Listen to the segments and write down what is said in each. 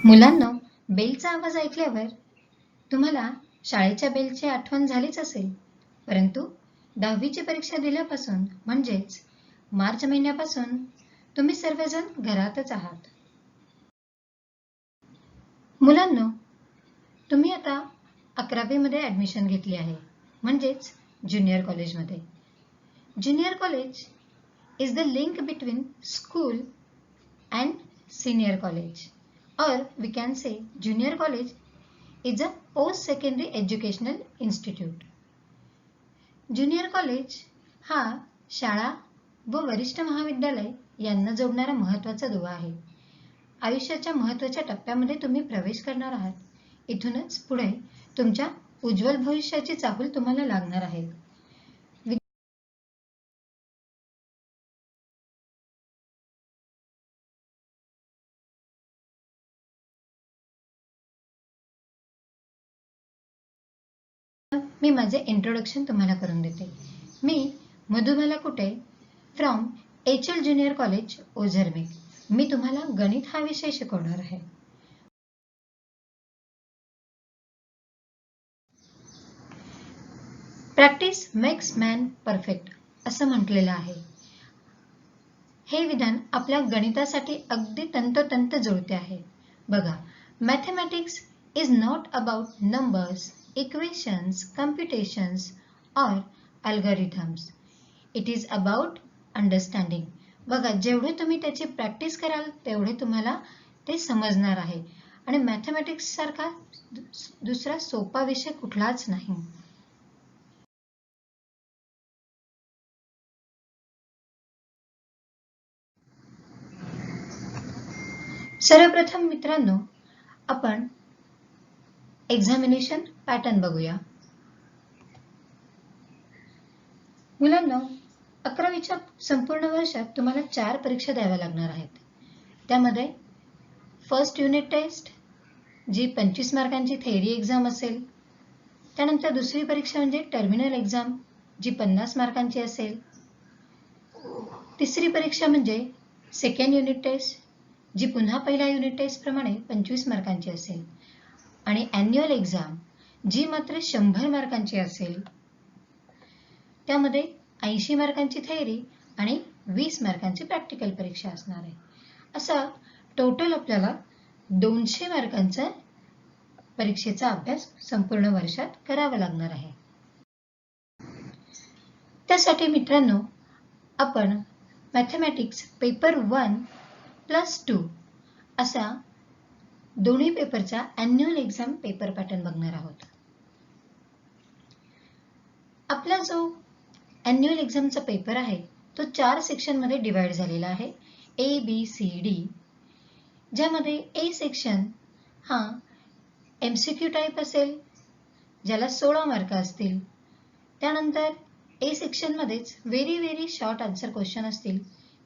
मुलांनो, बेलचा आवाज ऐकल्यावर तुम्हाला शाळेच्या बेलची आठवण झालीच असेल. परंतु 10वीची परीक्षा दिल्यापासून म्हणजेच मार्च महिन्यापासून तुम्ही सर्वजण घरातच आहात. मुलांनो, तुम्ही आता 11वीमध्ये ॲडमिशन घेतली आहे, म्हणजेच ज्युनियर कॉलेजमध्ये. Junior college is the link between school and senior college, or we can say junior college is a post-secondary educational institute. Junior college हा शाळा व वरिष्ठ महाविद्यालय यांना जोडणारा महत्त्वाचा दुवा आहे. आयुष्याच्या महत्त्वाच्या टप्प्यामध्ये तुम्ही प्रवेश करणार आहात. इथूनच पुढे तुमच्या उज्ज्वल भविष्याची चाहूल तुम्हाला लागणार आहे. मी माझे इंट्रोडक्शन तुम्हाला करून देते. मी मधुबाला कुटे फ्रॉम HL ज्युनियर कॉलेज ओझरमे. मी तुम्हाला गणित हा विषय शिकवणार आहे. प्रॅक्टिस मेक्स मॅन परफेक्ट असं म्हटलेलं आहे. हे विधान आपल्या गणितासाठी अगदी तंतोतंत जुळते आहे. बघा, mathematics is not about numbers, equations, computations और algorithms. It is about understanding. बघा, जेवढे तुम्ही त्याची प्रॅक्टिस कराल तेवढे तुम्हाला ते समजणार आहे. आणि मॅथमॅटिक्स सारखा दुसरा सोपा विषय कुठलाच नाही. सर्वप्रथम मित्रांनो, आपण एक्झामिनेशन पॅटर्न बघूया. मुलांनो, 11वीच्या संपूर्ण वर्षात तुम्हाला 4 परीक्षा द्याव्या लागणार आहेत. त्यामध्ये फर्स्ट युनिट टेस्ट जी 25 मार्कांची थेअरी एक्झाम असेल. त्यानंतर दुसरी परीक्षा म्हणजे टर्मिनल एक्झाम जी 50 मार्कांची असेल. तिसरी परीक्षा म्हणजे सेकंड युनिट टेस्ट जी पुन्हा पहिल्या युनिट टेस्ट प्रमाणे 25 मार्कांची असेल. आणि ॲन्युअल एक्झाम जी मात्र 100 मार्कांची असेल. त्यामध्ये 80 मार्कांची थेअरी आणि 20 मार्कांची प्रॅक्टिकल परीक्षा असणार आहे. असा टोटल आपल्याला 200 मार्कांचा परीक्षेचा अभ्यास संपूर्ण वर्षात करावा लागणार आहे. त्यासाठी मित्रांनो, आपण मॅथमॅटिक्स पेपर 1+2 असा दोन्ही पेपरचा ॲन्युअल एक्झाम पेपर पॅटर्न बघणार आहोत. आपला जो ॲन्युअल एक्झामचा पेपर आहे तो 4 सेक्शनमध्ये डिवाइड झालेला आहे. ABCD, ज्यामध्ये ए सेक्शन हा MCQ टाईप असेल, ज्याला 16 मार्क असतील. त्यानंतर ए सेक्शनमध्येच व्हेरी शॉर्ट आन्सर क्वेश्चन असतील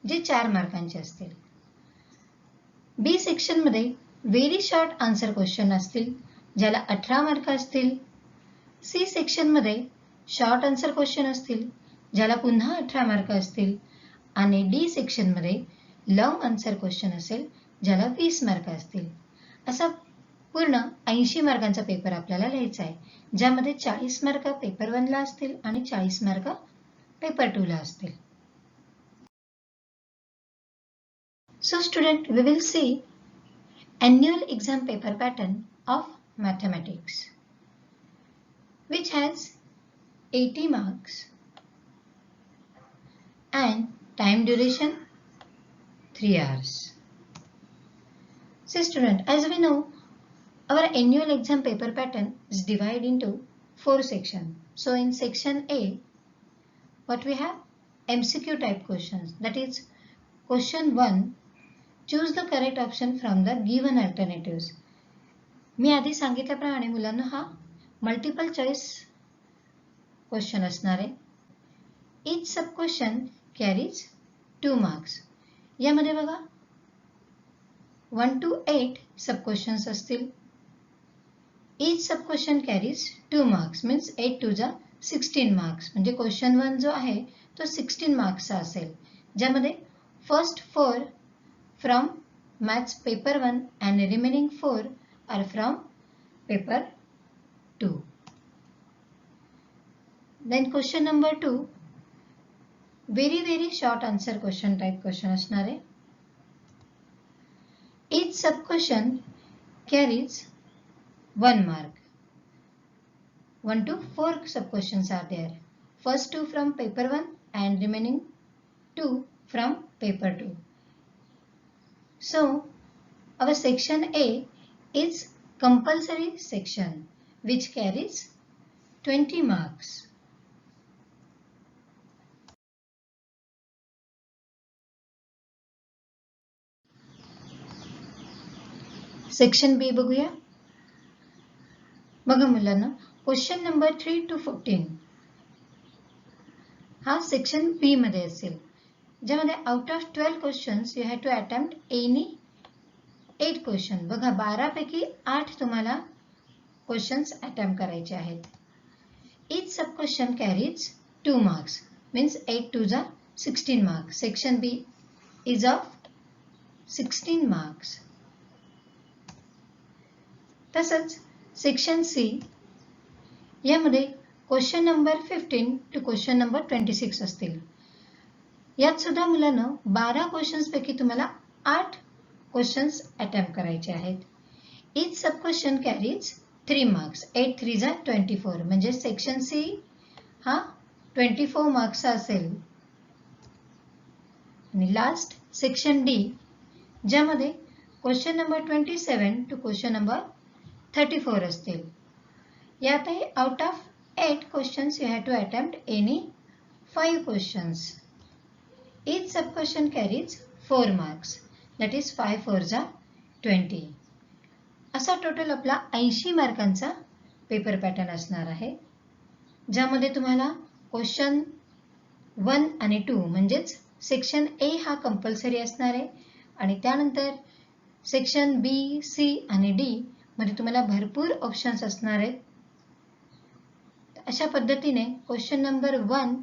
जे 4 मार्कांचे असतील. बी सेक्शनमध्ये व्हेरी शॉर्ट आन्सर क्वेश्चन असतील ज्याला 18 मार्क असतील. सी सेक्शनमध्ये शॉर्ट आन्सर क्वेश्चन असतील ज्याला पुन्हा 18 मार्क असतील. आणि डी सेक्शनमध्ये लॉंग आन्सर क्वेश्चन असेल ज्याला 20 मार्क असतील. असा पूर्ण 80 मार्कांचा पेपर आपल्याला लिहायचा आहे, ज्यामध्ये 40 मार्क पेपर 1ला असतील आणि 40 मार्क पेपर 2ला असतील. So student, we will see annual exam paper pattern of mathematics, which has 80 marks and time duration 3 hours. So student, as we know, our annual exam paper pattern is divided into 4 sections. So in section A, what we have? MCQ type questions. That is, question 1, choose the correct option from the given alternatives. मी आधी सांगितल्याप्रमाणे मुलांना हा multiple choice question असणार आहे. Each सब question carries 2 marks. यामध्ये बघा 1 to 8 sub questions असतील. Each sub question carries 2 marks means 8 to 16 marks. म्हणजे क्वेश्चन 1 जो आहे तो 16 मार्क्सचा असेल, ज्यामध्ये first 4 from Maths paper 1 and remaining 4 are from paper 2. Then question number 2, very short answer question type question असणार आहे. Each sub question carries 1 mark. 1 to 4 sub questions are there. First 2 from paper 1 and remaining 2 from paper 2. So our section A is compulsory section which carries 20 marks. Section B बघूया. बघा मुलांना, question number 3 to 14 हा section बी मध्ये असेल, ज्यामध्ये out of 12 questions you have to attempt any 8 question. बघा 12 पैकी 8 तुम्हाला क्वेश्चन्स अटेम्प्ट करायचे आहेत. Each sub question carries 2 marks, means 8 2 are 16 marks. Section B is of 16 marks. तसंच सेक्शन सी यामध्ये question number 15 to question number 26 असतील. यात सुद्धा मुलांना 12 क्वेश्चन्स पैकी तुम्हाला 8 क्वेश्चन्स अटेम्प्ट करायचे आहेत. Each sub question carries 3 marks. 8 3 are 24. म्हणजे सेक्शन सी हा 24 मार्क्सचा असेल. आणि लास्ट सेक्शन डी ज्यामध्ये question number 27 to question number 34 असतील. यातही out of 8 questions you have to attempt any 5 questions. Each sub question carries 4 marks. That is 5 4s are 20. असा total आपला 80 मार्कांचा पेपर पॅटर्न असणार आहे, ज्यामध्ये तुम्हाला क्वेश्चन 1 आणि 2 म्हणजेच सेक्शन ए हा कंपल्सरी असणार आहे आणि त्यानंतर सेक्शन बी, सी आणि डी मध्ये तुम्हाला भरपूर ऑप्शन्स असणार आहेत. अशा पद्धतीने question number 1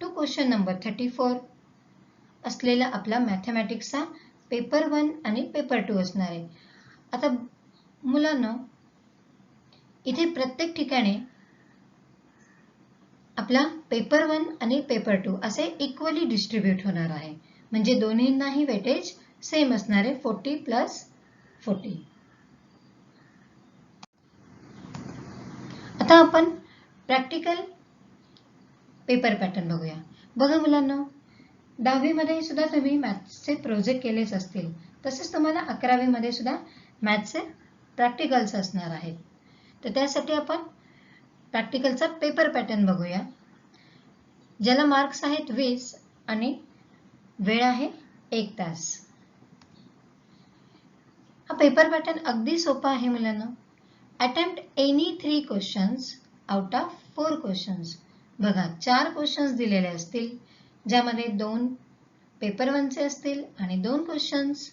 to question number 34 असलेला आपला मॅथमॅटिक्सचा पेपर 1 आणि पेपर 2 असणार आहे. आता मुलांना इथे प्रत्येक ठिकाणी आपला पेपर 1 आणि पेपर 2 असे इक्वली डिस्ट्रीब्यूट होणार आहे, म्हणजे दोन्हींनाही वेटेज सेम असणार आहे 40 + 40. आता आपण प्रॅक्टिकल पेपर पॅटर्न बघूया. बघा मुलांना, 10वी मध्ये सुद्धा तुम्ही मॅथ्सचे प्रोजेक्ट केलेच असतील, तसेच तुम्हाला 11वी मध्ये सुद्धा मॅथ्सचे प्रॅक्टिकल्स असणार आहेत. तर त्यासाठी आपण प्रॅक्टिकलचा पेपर पॅटर्न बघूया, ज्याला मार्क्स आहेत 20 आणि वेळ आहे 1 तास. हा पेपर पॅटर्न अगदी सोपा आहे मुलांना. Attempt any 3 questions out of 4 questions. बघा 4 क्वेश्चन्स दिलेले असतील, ज्यामध्ये 2 पेपर 1 चे असतील आणि 2 क्वेश्चन्स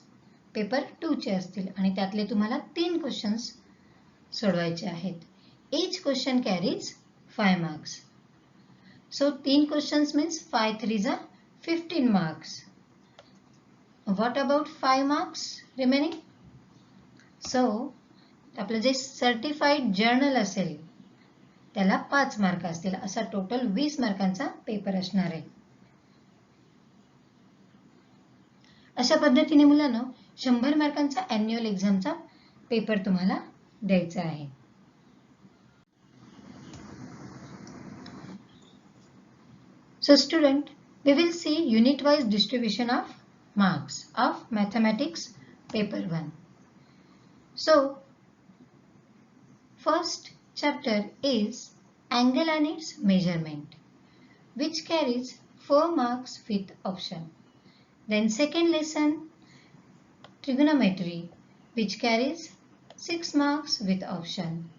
पेपर 2 चे असतील आणि त्यातले तुम्हाला 3 क्वेश्चन्स सोडवायचे आहेत. Each question carries 5 marks. So 3 questions means 5 3s are 15 marks. What about 5 marks remaining? So आपलं जे सर्टिफाईड जर्नल असेल त्याला 5 मार्क असतील. असा टोटल 20 मार्कांचा पेपर असणार आहे. अशा पद्धतीने मुलांना 100 मार्कांचा ॲन्युअल एक्झामचा पेपर तुम्हाला द्यायचा आहे. So student, we will see unit wise distribution of marks of mathematics paper 1. So first chapter is angle and its measurement, which carries 4 marks with option. Then second lesson, trigonometry, which carries 6 marks with option.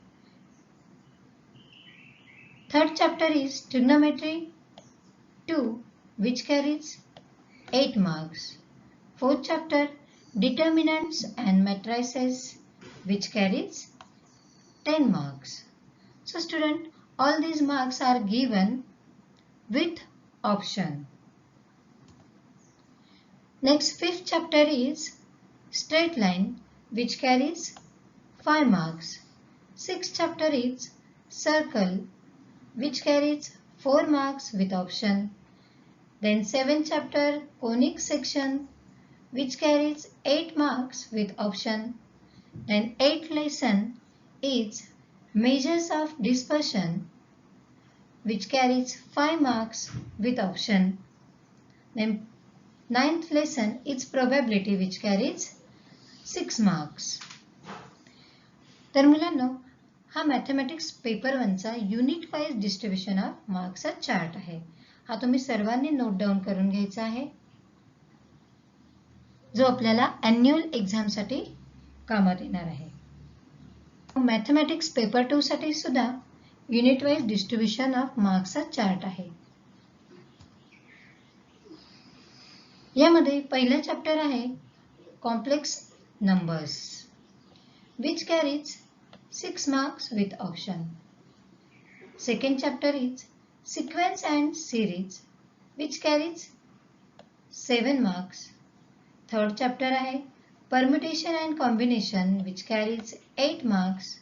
Third chapter is trigonometry 2, which carries 8 marks. Fourth chapter, determinants and matrices, which carries 10 marks. So student, all these marks are given with option. Next, fifth chapter is straight line, which carries 5 marks. Sixth chapter is circle, which carries 4 marks with option. Then seventh chapter, conic section, which carries 8 marks with option. Then eighth lesson is measures of dispersion, which carries 5 marks with option. Then ninth lesson is probability, which carries 6 marks. तर मुलांनो, हा mathematics paper 1चा unit wise distribution of मार्क्सचा chart आहे. हा तुम्ही सर्वांनी note down करून घ्यायचा आहे, जो आपल्याला ॲन्युअल एक्झामसाठी कामात येणार आहे. मॅथमॅटिक्स पेपर 2 साठी सुद्धा युनिट वाइज डिस्ट्रीब्युशन ऑफ मार्क्सचा चार्ट आहे. यामध्ये पहिला चॅप्टर आहे complex numbers, which carries 6 marks with option. Second chapter is sequence and series, which carries 7 marks. Third chapter आहे permutation and combination, which carries 8 marks.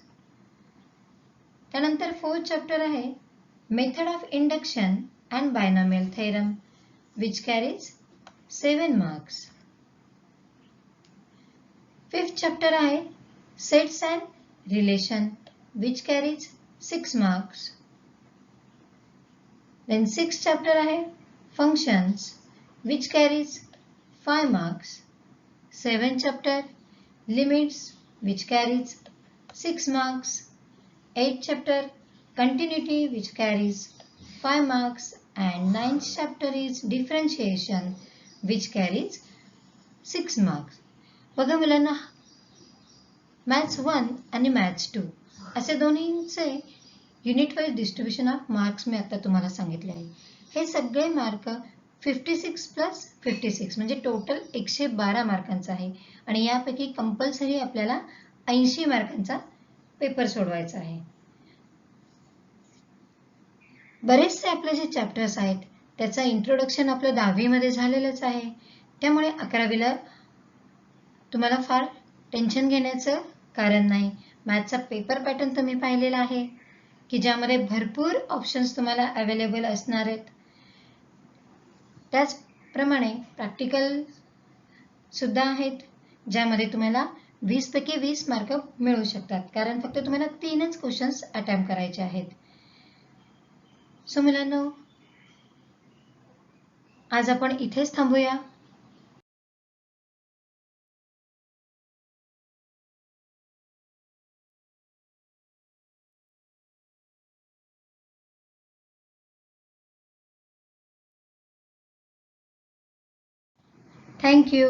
त्यानंतर fourth chapter आहे method of induction and binomial theorem, which carries 7 marks. Fifth chapter आहे sets and relation, which carries 6 marks. Then sixth chapter आहे functions, which carries 5 marks. Seventh chapter limits, which carries 6 marks. Eighth chapter continuity, which carries 5 marks. And ninth chapter is differentiation, which carries 6 marks. बघा मुलांना, maths 1 आणि maths 2 असे दोन्हींचे unit wise distribution of marks मी आता तुम्हाला सांगितले आहे. हे सगळे मार्क 56 प्लस 56 म्हणजे टोटल 112 मार्कांचा आहे आणि यापैकी कंपल्सरी आपल्याला 80 मार्कांचा पेपर सोडवायचा आहे. बरेचसे आपले जे चॅप्टर्स आहेत त्याचा इंट्रोडक्शन आपलं 10वी मध्ये झालेलंच आहे, त्यामुळे 11वीला तुम्हाला फार टेन्शन घेण्याचं कारण नाही. मॅथ्सचा पेपर पॅटर्न तुम्ही पाहिलेला आहे की ज्यामध्ये भरपूर ऑप्शन्स तुम्हाला अवेलेबल असणार आहेत. त्याचप्रमाणे प्रॅक्टिकल सुद्धा आहेत ज्यामध्ये तुम्हाला 20 पैकी 20 मार्क मिळू शकतात, कारण फक्त तुम्हाला 3च क्वेश्चन्स अटेम्प्ट करायचे आहेत. सो मुलांनो, आज आपण इथेच थांबूया. Thank you.